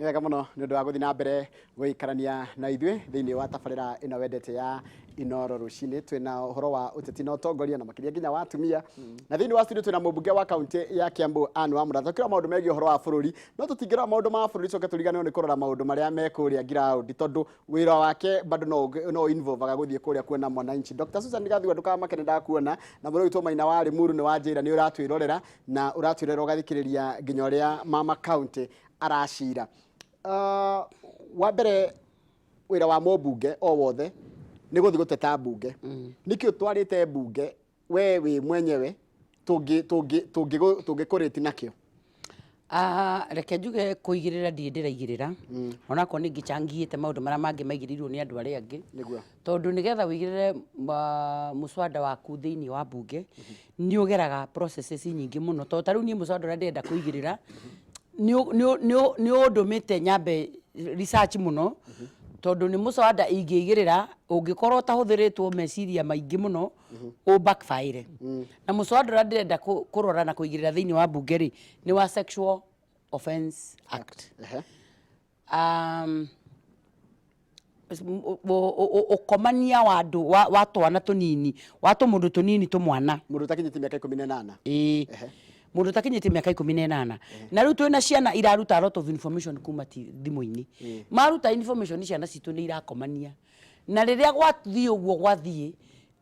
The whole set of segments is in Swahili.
Nĩ wega mũno nĩ ũndũ wa gũthiĩ na mbere gũikarania na ithuĩ thĩinĩ wa tabarĩra ĩno wendete ya Inooro Rũcinĩ. Twĩna ũhoro wa ũteti na ũtongoria na makĩria nginya wa atumia. Na thĩinĩ wa studio twĩna mũmbunge wa kaunti ya Kiambu Wamuratha. Tũkĩrora maũndũ megiĩ ũhoro wa bũrũri, no tũtingĩrora maũndũ ma bũrũri coke tũriganĩrwo nĩ kũrora maũndũ marĩa me kũrĩa ground, tondũ wĩra wake bado no involve gũthiĩ kũrĩa kuona mwananchi. Dr. Susan Gathua ndũkamakene ndakuona na mũrũ witũ Maina wa Limuru nĩ wanjĩra nĩ ũratwĩrorera na ũratwĩrorera ũgathikĩrĩria nginya ũrĩa mama county aracira. Wa mbere wĩra wa mũmbunge o wothe nĩ gũthiĩ gũteta mbunge. Nĩkĩ ũtwarĩte mbunge we wĩ mwenyewe tũngĩkũrĩti nakĩo? Reke njuge kũigĩrĩra ndĩraigĩrĩra onako nĩ ngĩcangĩte maũndũ marĩa mangĩ maigĩrĩirwo nĩ andũ arĩa angĩ, tondũ nĩgetha ũigĩrĩre mũswada waku thĩinĩ wa mbunge nĩ ũgeraga processes nyingĩ mũno, tondũ ta rĩu niĩ mũswada ũrĩa ndĩrenda kũigĩrĩra nĩ ũndũmĩte nyambe research mũno, tondũ nĩ mũswada ingĩigĩrĩra ũngĩkorwo ũtahũthĩrĩtwo meciria maingĩ mũno backfire. Na mũswada ũrĩa ndĩrenda kũrora na kũigĩrĩra thĩinĩ wa mbunge rĩ nĩ wa Sexual Offence Act. Ũkomania wa andũ wa twana tũnini, wa tũmũndũ tũnini tũmwana, mũndũ ũtakinyĩtie mĩaka 18. Mũndũ ũtakinyĩtie mĩaka 18. Na rĩu twĩna ciana iraruta a lot of information kuma thimũ-inĩ. Maruta information ciana citũ nĩ irakomania. Na rĩrĩa gwathiĩ ũguo gwathiĩ,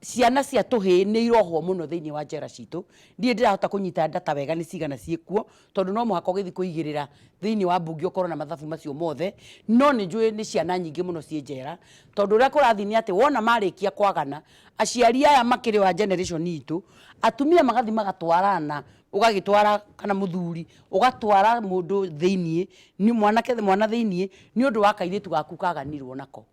ciana cia tũhĩ nĩ irohwo mũno thĩinĩ wa njera citũ. Ndiĩ ndĩrahota kũnyita data wega nĩ cigana ciĩkuo, tondũ no mũhaka ũgĩthiĩ kũigĩrĩra thĩinĩ wa mbunge ũkorwo na mathabu macio mothe. No nĩ njũĩ nĩ ciana nyingĩ mũno ciĩ njera, tondũ ũrĩa kũrathiĩ nĩ atĩ wona marĩkia kwagana, aciari aya makĩrĩ wa generation itũ, atumia magathi magatwarana, ũgagĩtwara kana mũthuri ũgatwara mũndũ thĩinĩ, ni mwana thĩinĩ nĩ ũndũ wa kairĩtu gaku kaganirwo nako.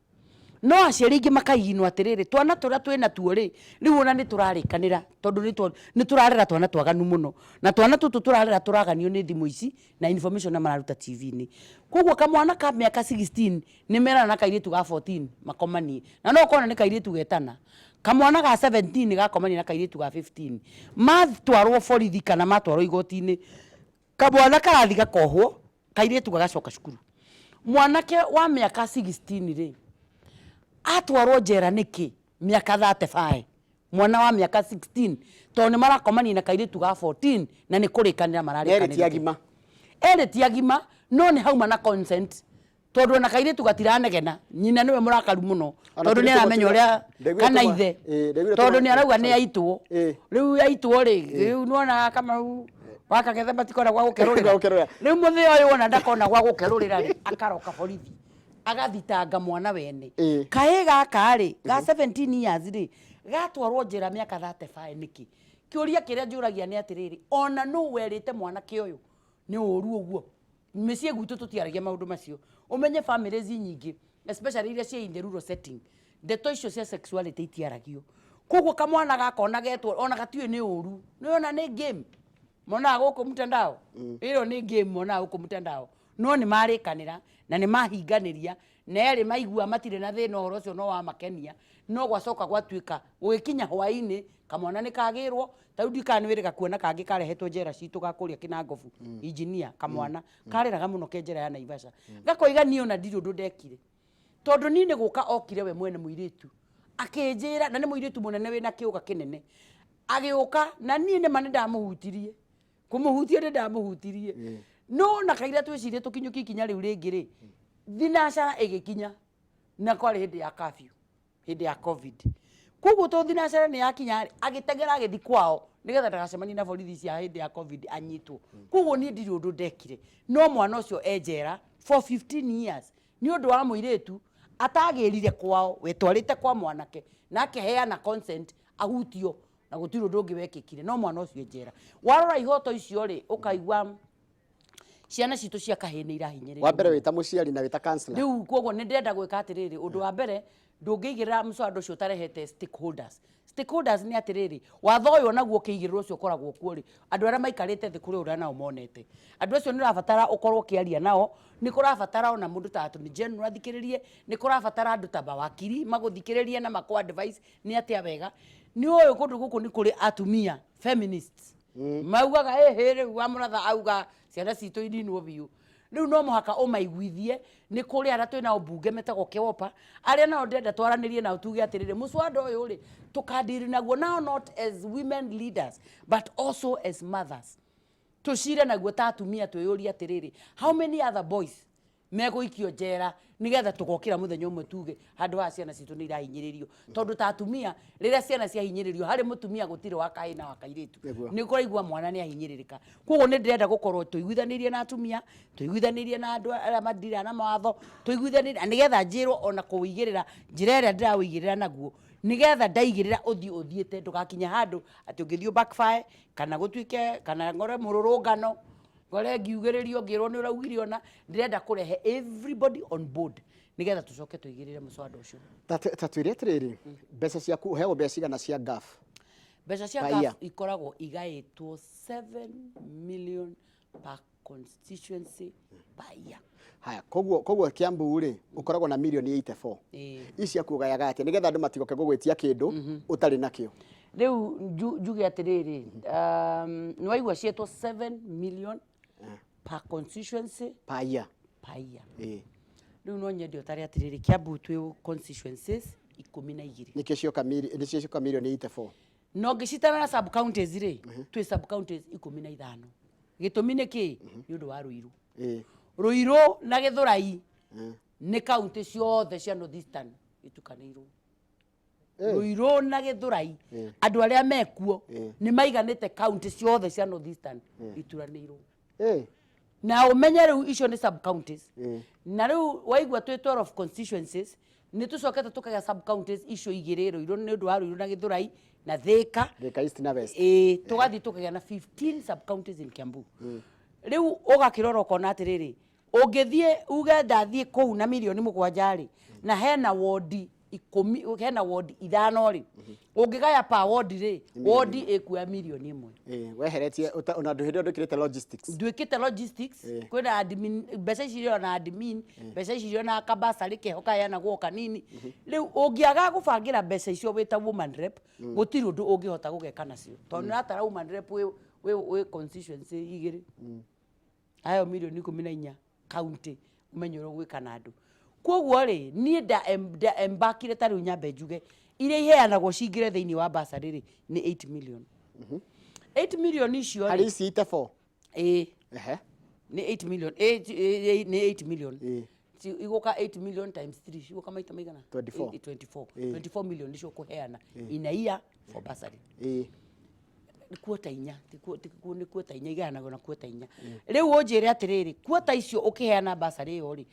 No aciari ingĩ makaiginwo atĩrĩrĩ, twana tũrĩa twĩna tuo rĩ, rĩu ona nĩ tũrarĩkanĩra, tondũ nĩ tũrarera twana twaganu mũno, na twana tũtũ tũrarera tũraganio nĩ thimũ ici na information na mararuta TV-inĩ. Koguo kamwana ka mĩaka 16 nĩ merana na kairĩtu ga 14 makomanie, na no ũkona nĩ kairĩtu getana. Kamwana ga 17 gakomania na kairĩtu ga 15, matwarwo borithi kana matwarwo igoti-inĩ, kamwana karathi gakohwo, kairĩtu gagacoka cukuru. Mwanake wa mĩaka 16 rĩ atwarwo njera nĩkĩ mĩaka 35, mwana wa mĩaka 16 tondũ nĩ marakomania na kairĩtu ga 14 na nĩ kũrĩkanĩra mararĩkanĩra. Erĩ ti agima, no nĩ hauma na consent, tondũ na kairĩtu gatiranegena, nyina nĩwe mũrakaru mũno, tondũ nĩ aramenya ũrĩa kana ithe, tondũ nĩ arauga nĩ aitwo. Rĩu aitwo rĩ, rĩu nĩwona kama waka gethe matikona gwa gũkerũrĩra. Rĩu mũthĩ ũyũ wona ndakona gwa gũkerũrĩra rĩ, akaroka borithi agathitanga mwana wene. Kaĩ gaka rĩ ga 17 years rĩ gatwarwo njĩra mĩaka 35 nĩkĩ? Kĩũria kĩrĩa njũragia nĩ atĩrĩrĩ, ona nũ werĩte mwanake ũyũ nĩ ũru ũguo? Mĩciĩ gwitũ tũtiaragia maũndũ macio. Ũmenye families nyingĩ, especially iria ciĩ in the rural setting, ndeto icio cia sexuality itiaragio. Koguo kamwana gakona getwo ona gatiũĩ nĩ ũru. Nĩona nĩ game mona gũkũ mtandao, ĩyo nĩ game mona gũkũ mtandao. No nĩ marĩkanĩra na nĩ mahinganĩria, na erĩ maigua matirĩ na thĩna ũhoro ũcio no wa makenia, no gwacoka gwatuĩka gũgĩkinya hwaĩ-inĩ kamwana nĩ kagĩrwo. Tarĩu ndikana nĩ wĩrĩga kuona kangĩ karehetwo njera citũ gakũrĩa Kĩnangobu, engineer kamwana kareraga mũno ke njera ya Naivasha, gakoiga niĩ ona ndirĩ ũndũ ndekire, tondũ niĩ nĩ gũka okire we mwene mũirĩtu akĩnjĩra, na nĩ mũirĩtu mũnene wĩna kĩũga kĩnene, agĩũka na niĩ nĩ mani ndamũhutirie, kũmũhutia nĩ ndamũhutirie. No na kaira twĩcirie tũkinyũkie ikinya rĩu rĩngĩ rĩ, thinacara ĩgĩkinya na kwarĩ hĩndĩ ya curfew, hĩndĩ ya covid. Koguo to thinacara nĩ yakinya agĩtengera agĩthi kwao nĩgetha ndagacemanie na borithi cia hĩndĩ ya covid anyitwo. Koguo niĩ ndirĩ ũndũ ndekire, no mwana ũcio enjera for 15 years nĩ ũndũ wa mũirĩtu atagĩrire kwao, wetwarĩte kwa mwanake na akĩheana consent ahutio na gũtirĩ ũndũ ũngĩ wekĩkire, no mwana ũcio enjera. Warora ihoto icio rĩ ũkaigua ciana citũ cia kahĩ nĩ irahinyĩrĩrio. Wa mbere wĩta mũciari na wĩta counselor. Rĩu koguo nĩ ndĩrenda gwĩka atĩrĩrĩ, ũndũ wa mbere ndũngĩigĩrĩra mũswada ũcio ũtarehete stakeholders. Stakeholders nĩ atĩrĩrĩ, watho ũyũ naguo ũkĩigĩrĩrwo ũcio ũkoragwo kuo rĩ, andũ arĩa maikarĩte thĩ kũrĩ ũrĩa nao monete. Andũ acio nĩ ũrabatara ũkorwo ũkĩaria nao, nĩ kũrabatara ona mũndũ ta attorney general athikĩrĩrie, nĩ kũrabatara andũ ta mawakiri magũthikĩrĩrie na makũ advice nĩ atĩa wega. Nĩ ũyũ kũndũ gũkũ nĩ kũrĩ atumia feminists maugaga rĩu Wamuratha auga ciana citũ ininwo biũ. riu no muhaka umaiguithie ni kuri ara twina ũmbunge metagwo Kĩwopa aria nao ndenda twaranirie nao tuge atiriri muswada uyu ri tukandiri naguo now not as women leaders but also as mothers tucire naguo ta atumia twiyuria atiriri how many other boys meguikio njera nigetha tugokira muthenya umwe tuge handu ha ciana citu ni irahinyiririo tondu ta atumia riria ciana cia hinyiririo hari mutumia gutire wakae na wakairitu ni kuraigwa mwana ni ahinyiririka koguo ni ndirenda gukorwo tuiguithanirie na atumia tuiguithanirie na andu aria madira na mawatho tuiguithanirie nigetha njirwo ona kuwigirira njira iria ndirawigirira naguo nigetha ndaigirira uthiite ndugakinya handu ati ungithio backfire kana gutuike kana ngore mururungano ngore ngiugiririo ngirwo ni uraugirio na ndirenda kurehe everybody on board nigetha tucoke tuigirire muswada ucio ta twire atiriri mbeca ciaku heagwo mbeca cigana cia gaf mbeca cia gaf ikoragwo igaitwo 7 million per constituency per year. Haya koguo Kiambu ri ukoragwo na million 84 ici akugayaga ati nigetha andu matigoke gugwitia kindu utari nakio riu njuge atiriri ni waigua cietwo 7 million per constituency per year riu no nyende utari atiriri Kiambu twi constituencies 12 nikio cioka million 84 no ngicitana na sub counties ri twi sub counties 15 gitumi niki ni undu wa Ruiru Ruiru na Githurai ni county ciothe cia North Eastern itukanirwo Ruiru na Githurai andu aria mekuo ni maiganite county ciothe cia North Eastern ituranirwo na umenye riu icio ni sub counties na riu waigua twi 12 constituencies ni tucokete tukaga sub counties icio igiri Ruiru ni undu wa Ruiru na Githurai na Thika East na West tugathi tukaga na 15 sub counties in Kiambu riu ugakirora ukona atiriri ungithie uge ndathie kou na milioni 7 ri na hena ward 10 hena ward 5 ri ungigaya pa ward ri ward ikuya milioni 1 weheretie ona nduhinde ndukirite logistics ndwikite logistics kwina admin mbeca icio na admin mbeca icio na kabasa rikehoka yana guo kanini riu ungiaga gubangira mbeca icio wita woman rep gutiri undu ungihota gugeka nacio tondu natara woman rep we constituency igiri ayo milioni 14 county umenyero gwika na andu koguo ri ni nda embakire tari unyambe njuge iria iheanagwo cingire thiini wa basari ri ni 8 million 8 million icio ari ci 84 ni 8 million ni 8 million iguka 8 million times 3 iguka maita maigana 24 million nicio kuheana in a year for basari kuota inya ni kuota inya igana na kuota inya riu unjire atiriri kuota icio ukiheana basari yo ri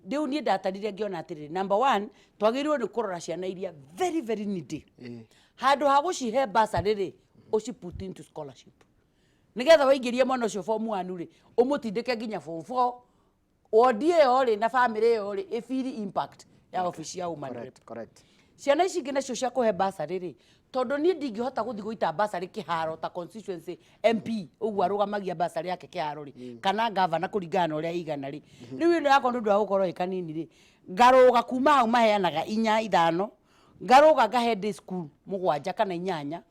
riu ni ndatarire ngiona atiriri number 1 twagirirwo ni kurora ciana iria very very needy handu ha gucihe basari ri uci put into scholarship nigetha waingirie mwana ucio form 1 ri umutindike nginya form 4 odie yo ri na family yo ri ifiri impact ya office ya woman rep correct ciana ici ngina cio cia kuhe basari ri tondu ni ndingihota guthi guita basari kiharo ta constituency MP ugu arugamagia basari yake kiharo ri kana governor kuringana uria igana ri riu ino yako ndu agukorwo ikanini ri ngaruga kuma au maheanaga 4 5 ngaruga ngahe day school 7 kana 8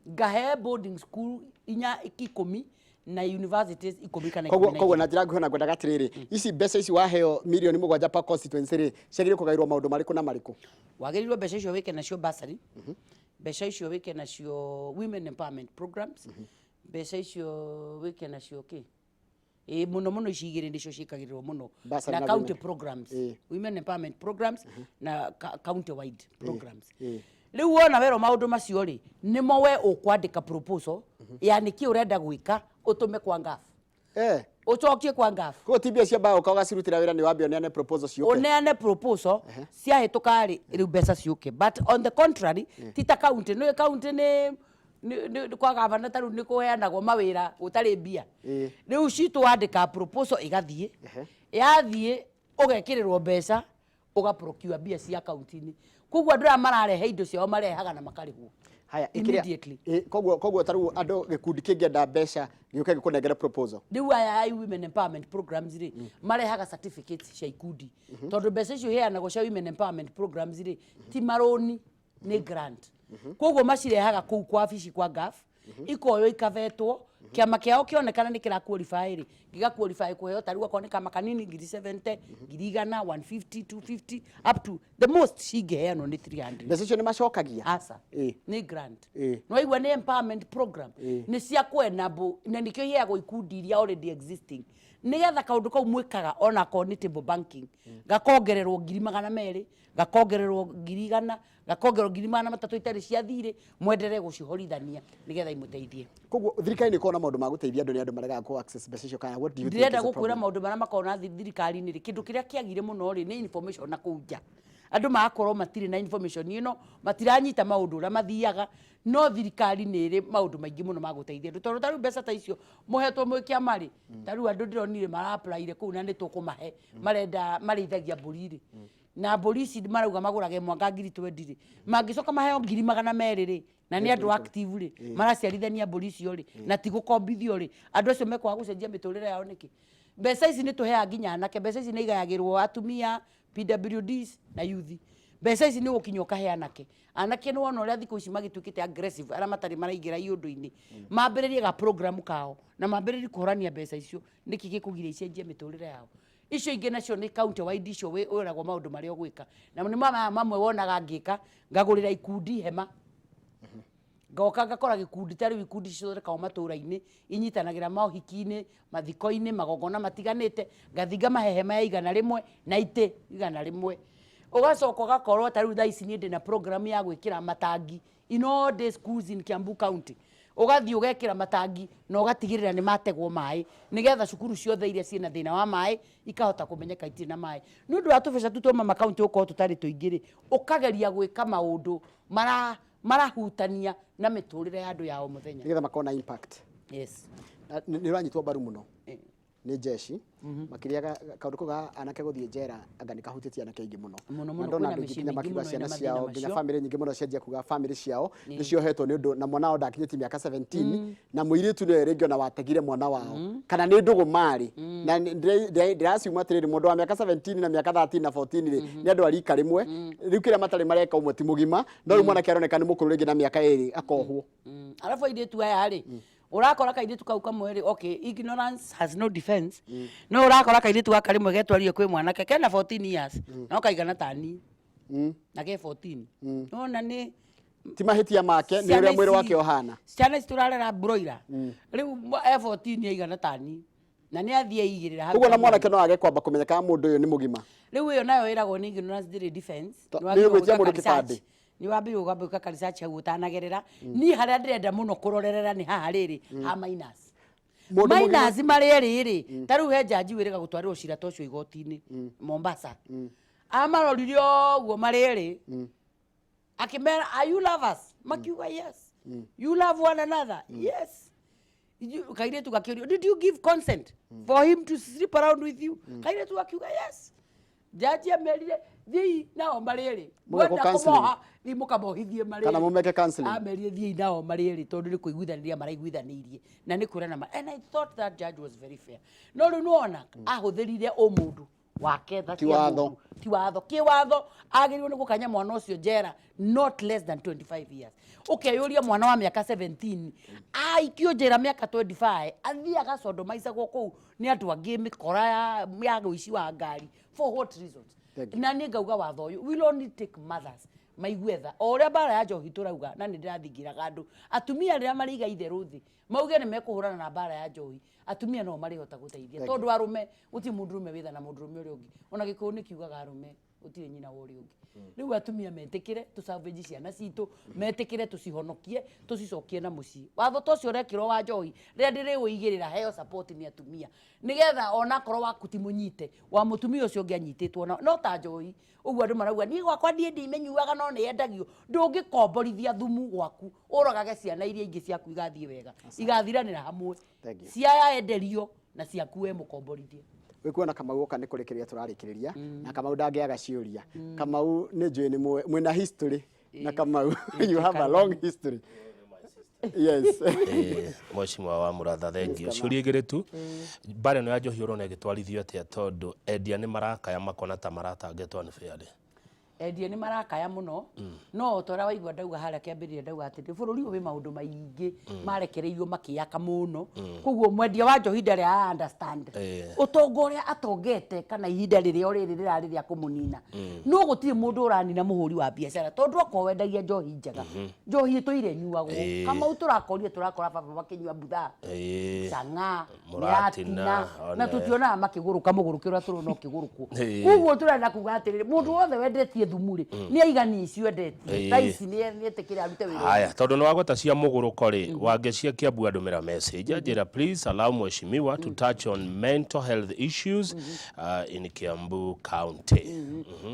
ngahe boarding school 10 na universities 10 kana 11 koguo na njira nguhona ngwendaga atiriri ici mbeca ici waheo milioni 7 per constituency ri ciagire kugairwo maundu mariku na mariku wagirirwo mbeca icio wike nacio basari mbeca icio wike nacio women empowerment programs mbeca icio wike nacio ki muno icigire ndicio cikagirirwo muno na county programs women empowerment programs na county wide programs riu wona wero maundu macio ri nimo we ukwandika proposal yani ki urenda gwika utume kwa ngaf ucokie kwa ngaf ko tibia cia bao kauga cirutira wira ni wambio neane proposal ciuke uneane proposal cia hituka ri riu mbeca ciuke but on the contrary tita county no county ni kwa gavana taru ni kuheanagwo mawira utari mbia riu citu wandika proposal igathie yathie ugekirirwo mbeca ugaprocure mbia cia county ni koguo andũ mararehe indo ciao marehaga na makarĩhwo haya immediately koguo taru andũ gikundi kĩngĩenda mbeca gĩũke gĩkũnengere proposal rĩu aya women empowerment programs ri marehaga certificates cia ikundi tondũ mbeca icio heanagwo cia women empowerment programs ri ti maroni ni grant koguo macirehaga kũu kwa wabici kwa gaf ikoyo ikavetwo kiama kiao kionekana ni kira qualify ri giga qualify kuheo tari gwa koneka makanini ngiri 70 ngiri 150 250 up to the most shigeheano ni 300 mbeca ni macokagia asa ni grant no igwa ni empowerment program ni cia kwenabo na nikio yeago ikundi iria already existing nigetha kaundu kau mwikaga ona cognitive banking gakongererwo ngiri 200 gakongererwo ngiri 100 gakongererwo ngiri 300 itari cia thire mwenderee gucihorithania nigetha imuteithie koguo thirikari ni kona maundu ma guteithia andu ni andu marega ku access mbeca icio kana what do you think ndirenda gukwira maundu maria makona thirikari ni kindu kiria kiagire muno ri ni information na kuja andu magakorwo matire na information ino matiranyita maundu uria mathiaga no thirikari ni iri maundu maingi muno ma guteithia andu tondu taru mbeca ta icio muhetwo mwikia mari taru andu ndironire mara apply ire kuu na ni tukumahe marenda mareithagia mburi na polisi marauga magurage mwaka ngiri 20 mangicoka maheo ngiri 200 ri na ni andu active ri maraciarithania polisi ri na tigukombithio ri andu acio mekwa gucenjia miturire yao niki mbeca ici ni tuhea nginya anake mbeca ici ni igayagirwo atumia PWDs na youth mbeca ici ni gukinya ukahea anake ni wona uria thikũ ici magituikite aggressive ara matari maraigira iundu-ini mambiririe ga program kao na mambiririe kuhorania mbeca icio niki gikugiria icenjie miturire yao icio ingi nacio ni county wide icio we uragwo maundu maria ogwika na ni mamwe wonaga ngika ngagurira ikundi hema ngoka ngakora gikundi tari ikundi ciothe kao matura-ini inyitanagira mohiki-ini mathiko-ini magongona matiganite ngathinga mahehema ya 100 na ite 100 ugacoka gakorwo tari thaa ici ni ndina program ya gwikira matangi in all the schools in Kiambu County ugathi ugekira matangi na ugatigirira ni mategwo mai nigetha cukuru ciothe iria ciina thina wa mai ikahota kumenyeka itiri na mai ni undu wa tubeca tutoma makaunti uko tutari tuingiri ukageria gwika maundu marahutania na miturire ya andu yao muthenya nigetha makona impact yes ni ranyitwo baru muno ni jeshi makiria kaundu kuga anake guthie njera anga ni kahutitie anake ingi muno ndona nginya makiuga ciana ciao nginya family nyingi muno cianjia kuga family ciao ni ciohetwo ni undu na mwana wao ndakinyiti miaka 17 na muiritu ni rengio na wategire mwana wao kana ni ndugu mari na ndiraciuma tiriri mundu wa miaka 17 na miaka 13 na 14 ri ni andu arika rimwe riu kira matari mareka umwe ti mugima no ri mwana kiaroneka ni mukuru ringi na miaka 2 akohwo alafu ide tu aya ri urakora kaide tukau kamwere okay ignorance has no defense no urakora kaide tu akari mwe getwario kwi mwana keke na 14 years no kaigana tani na ke 14 no na ni ti mahitia make ni uria mwiri wake ohana ciana citurarera broiler riu 14 yaigana tani na ni athie igirira hapo kugo na mwana ke no age kwamba kumenya kama mundu uyu ni mugima riu iyo nayo iragwo ni ignorance dire defense ni gwitia mundu kitandi ni wabi ugabuka kanisa cha gutanagerera ni haria ndirenda muno kurorerera ni haha riri ha minus mari riri taru he jaji wirega gutwarirwo cira tocio igoti-ini Mombasa amaroririo guo mari akimera are you lovers makiuga yes you love one another yes kaire tu gakirio did you give consent for him to sleep around with you kaire tu akiuga yes jaji amerire thii nao mariri mwenda kumoha ni mukamohithie mariri kana mumeke counseling amerire thii nao mariri tondu ni kuiguithaniria maraiguithanirie na ni kurana and I thought that judge was very fair no ru nuona ahuthirire umundu wake that ti watho kiwatho agirirwo ni gukanya mwana ucio njera not less than 25 years ukeyuria mwana wa miaka 17 aikio njera miaka 25 athiaga sodomaica goko ni andu angi mikora ya guici wa ngari for what reasons na ni ngauga watho uyu will only take mothers maigwetha oria bara ya njohi turauga na ni ndirathingiraga andu atumia ria mariga itheru thi mauge ni mekuhurana na bara ya njohi atumia no marihota guteithia tondu arume uti mundurume witha na mundurume uri ungi ona gikuyu ni kiugaga arume utire nyina wori ungi riu atumia metikire tu salvage ciana citu metikire tucihonokie tucicokie na mucii watho tocio rekirwo wa njohi ria ndiri uigirira heo support ni atumia nigetha ona korwo wakuti munyite wa mutumia ucio ngianyititwo no ta njohi uguo andu marauga ni gwakwa ndie ndimenyuaga no ni endagio ndungikomborithia thumu gwaku urogage ciana iria ingi ciaku igathie wega igathiranira hamwe cia enderio na ciaku we mukomborithie wikuona Kamau oka ni kurekereria turarikiriria na Kamau ndangiaga ciuria Kamau ni njui ni mwena history na Kamau you have a long history yes Mheshimiwa Wamuratha thank you ciuria igiri tu bare no ya njohi urona igitwarithio atia tondu endia ni marakaya makona ta maratangetwo ni fairly endie ni marakaya muno no tora waigua ndauga haria kiambiriria ndauga ati bururi uyu wi maundu maingi marekereirio makiaka muno koguo mwendia wa njohi ndari a understand utongo uria atongete kana ihinda riria uriri rirari ria kumunina no gutiri mundu uranina muhuri wa biashara tondu oko wendagia njohi njega njohi tuire nyuagwo kama uturakorie turakora baba makinyua butha sanga muratina na tutiona makiguruka mugurukira turona ukiguruku koguo turenda kuga atiriri mundu wothe wendetie thumuri ni aigani icio ndetie taici ni etekire arute wira haya tondu ni wagweta cia muguruko ri wangecia Kiambu andumira message ajira please allow mheshimiwa to touch on mental health issues in Kiambu County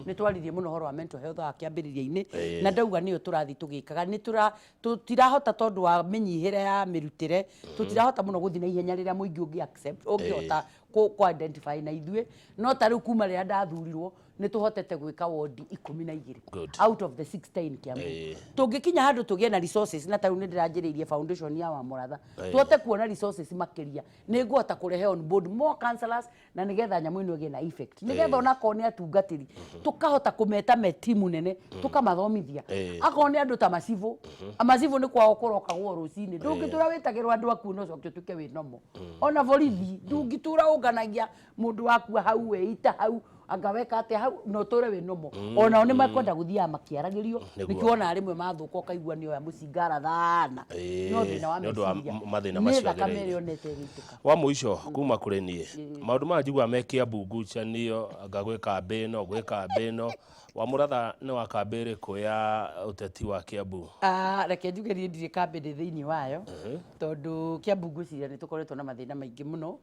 ni twaririe muno horo wa mental health wa kiambiriria-ini na ndauga niyo turathi tugikaga ni tutirahota tondu wa minyihire ya mirutire tutirahota muno guthi na ihenya riria muingi ungi accept ungihota ku identify na ithue no tariu kuma ria ndathurirwo ni tuhotete gwika ward 12 out of the 16 Kiambu tungikinya handu tugie na resources na tariu ni ndiranjiriirie foundation ya Wamuratha tuote kuona resources makiria ni ngwota kurehe on board more counselors na nigetha nyamu ino gie na effect nigetha ona kone atungatiri tukahota kumeta metimu nene tukamathomithia akone andu ta masivu amasivu ni kwao kurokagwo rucini ndungitura witagirwo andu aku no cokyo tuke wi nomo ona borithi ndungitura unganagia mundu waku hau weita hau angaweka ate hau no tore we nomo ona ni makwenda guthia makiaragirio nikiona arimwe mathuka kaigua ni oya mucingara thana no thina wa mathina macio wa muico kuma kuri nie maundu ma njigua me Kiambu ngucanio ngagwika mbino gwika mbino Wamuratha ni wa kambiri kuya uteti wa Kiambu reke njugerie ndire kambiri thiini wayo tondu Kiambu nguciria ni tukoretwo na mathina maingi muno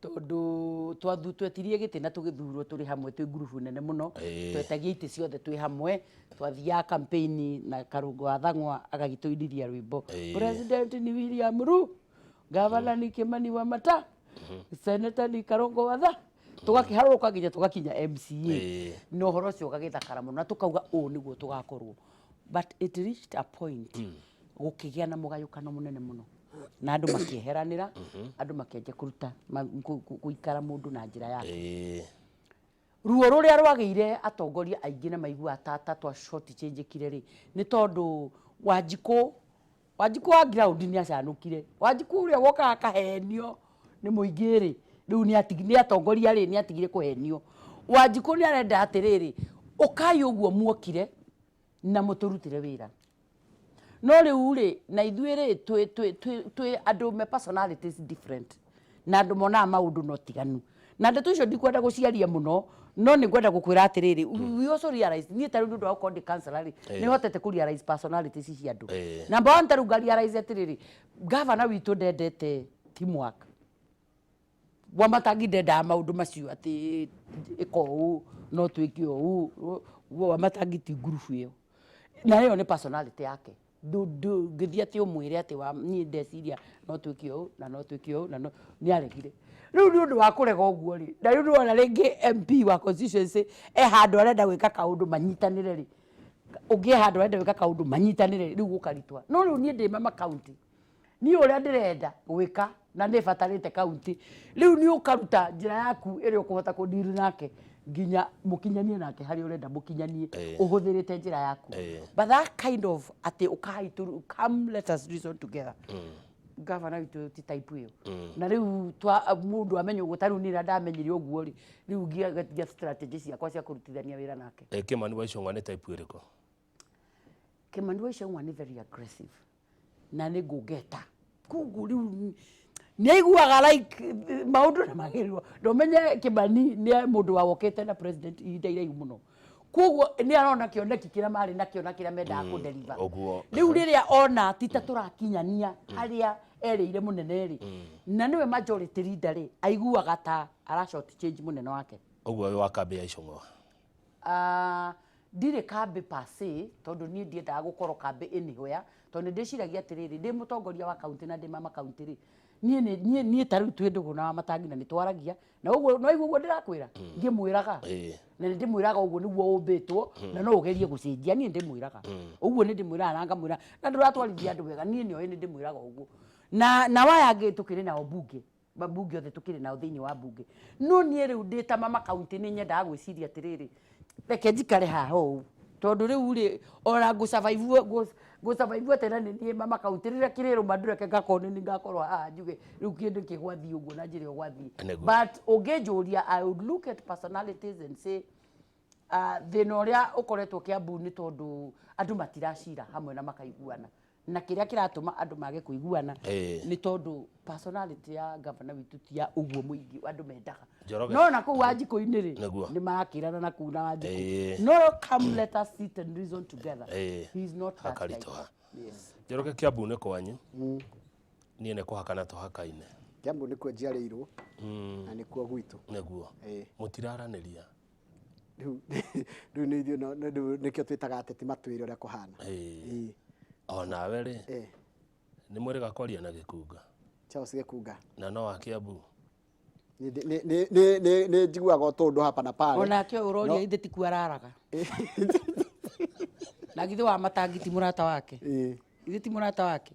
tondu twetirie giti na tugithurwo turi hamwe twi group nene muno twetagia iti ciothe twi hamwe twathia campaign na Karungu athangwa agagituiriria rwimbo president ni William Ruto governor ni Kimani wa Mata senator ni Karungu watha tugakiharuka nginya tugakinya MCA no horo cio gagithakara muno na tukauga niguo tugakorwo but it reached a point gukigia na mugayukano munene muno na andu makieheranira andu makienje kuruta guikara mundu na njira yake ruo ruria rwageire atongoria aingi na maigua tata twa short change kireri ni tondu Wanjiku wa ground ni acanukire Wanjiku uria woka akahenio ni muingiri riu ni atigire atongoria ri ni atigire kuhenio Wanjiku ni arenda atiriri ukai uguo muokire na muturutire wira no riu ri na ithuire twi andu me personalities different na andu mona maundu no tiganu na ndeto icio ndikwenda guciaria muno no ni ngwenda gukwira atiriri we also realize ni taru ndu akodi councilor ni hotete ku realize personalities cia andu number 1 taru gali realize atiriri governor witu ndendete teamwork Wamatangi ndenda maundu macio ati iko no twiki Wamatangi ti group iyo na hiyo ni personality yake githia ti umwire ati wa ni ndeciria no twikio na no twikio na no ni aregire riu ni undu wa kurega uguo ri na riu ndona ringi MP wa constituency handu arenda gwika kaundu manyitanire ri ungi handu arenda gwika kaundu manyitanire riu gukaritwa no riu ni ndi mama county ni uria ndirenda gwika na ni batarite county riu ni ukaruta njira yaku iri ukuhota kudeal nake ginya mukinyanie nake hari urenda mukinyanie uhuthirite njira yaku but that kind of ati ukaitu come let us reason together governor witu ti type hiyo na riu twa mundu amenyo gutari ni ndamenyire uguo ri riu gia strategy cia kwa cia kurutithania wira nake Kimani wa Icung'wa ni type iriko Kimani wa Icung'wa ni very aggressive na ni gugeta kugu riu ni aiguaga like maundu na magirwo ndomenye Kimani ni mundu wa wokete na president ihinda muno koguo ni arona kioneki kira mari na kiona kira menda ku deliver riu riria ona tita turakinyania aria erire munene ri na niwe majority leader ri aiguaga ta ara short change munene wake uguo wa kambi ya Icung'wa ndire kambi pase tondu ni ndiendaga gukorwo kambi anywhere tondu ndiciragia atiriri ndi mutongoria wa county na ndi mama county ri nie taru twindugu na Matangi na nitwaragia na uguo no iguo ndirakwira ngimwiraga na ndimwiraga uguo niguo umbitwo na no ugerie gucenjia nie ndimwiraga uguo ni ndimwiraga na ngamwira na nduratwarithia andu wega nie ni ndimwiraga uguo na wayangi tukiri na obunge babunge othe tukiri na thiini wa bunge no nie riu ndita mama county ni nyenda gwiciria atiriri reke njikare haha tondu riu ri ora go survive tena ni mama kautirira kiriro mandure ke ngakone ni ngakorwa njuge riu kindu kigwathi uguo na njira gwathi but ungejuria I would look at personalities and say thina uria ukoretwo Kiambu ni tondu andu matiracira hamwe na makaiguana na kiria kiratuma andu mage kuiguana ni tondu personality ya governor witu tia uguo muingi andu mendaga no na ku Wanjikũ-inĩ ri ni makirana na kuna Wanjikũ no come let us sit and reason together he's not that guy. Yes Njoroge Kiambu ni kwanyu nie ne kuhakana tuhakaine Kiambu ni kwa njiarĩirwo na ni kwa gwitu neguo mutiraraniria riu ni ithio no nikio twitaga ateti matwire uria kuhana ona we ri ni mwiri gakwaria na gikunga Charles Gikunga na no wa Kiambu ni njiguaga tundu hapa na pale ona kio uroria ithe tiku araraga na githe wa matangiti murata wake ithe ti murata wake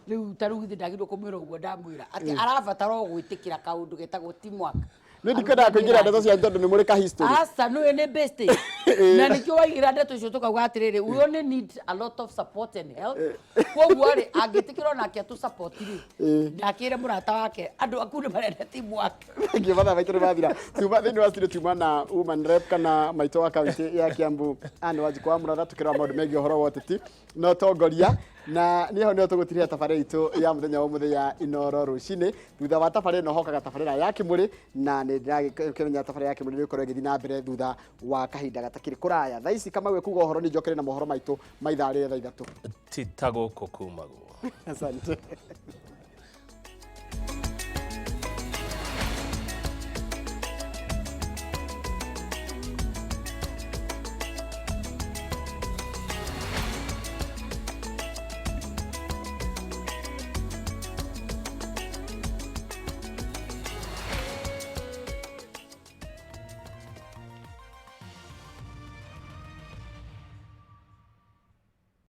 riu taru githe ndagirwo kumwira uguo ndamwira ati arabatara gwitikira kaundu getagwo teamwork ni ndikwenda kuingira ndeto cia tondu ni muri ka history asa no ene best na nikio waigira ndeto cio tukauga atiriri we only need a lot of support and help koguo ri angitikirwo nake tu support ri ndakire murata wake andu akune marenda teamwork ngi batha baitire bathira tuma thini wa studio tuma na woman rep kana maito wa county ya Kiambu anu Wanjikũ Wamuratha tukirwa maundu megi horo wa uteti no tongoria na niho nio tugutiria tabarĩra itu ya muthenya wa muthenya ya Inoro rucini thutha wa tabarĩra no hokaga tabarĩra ya Kimuri na ni ndĩrakĩmenya tabarĩra ya Kimuri nĩ ikorwo ĩgĩthiĩ na mbere thutha wa kahinda gatakĩrĩ kũraya thaa ici kama gwe kuga ũhoro ni njokere na mohoro maitũ maithaa rĩrĩ thaa 3 ti ta gũkũ kumaguo asante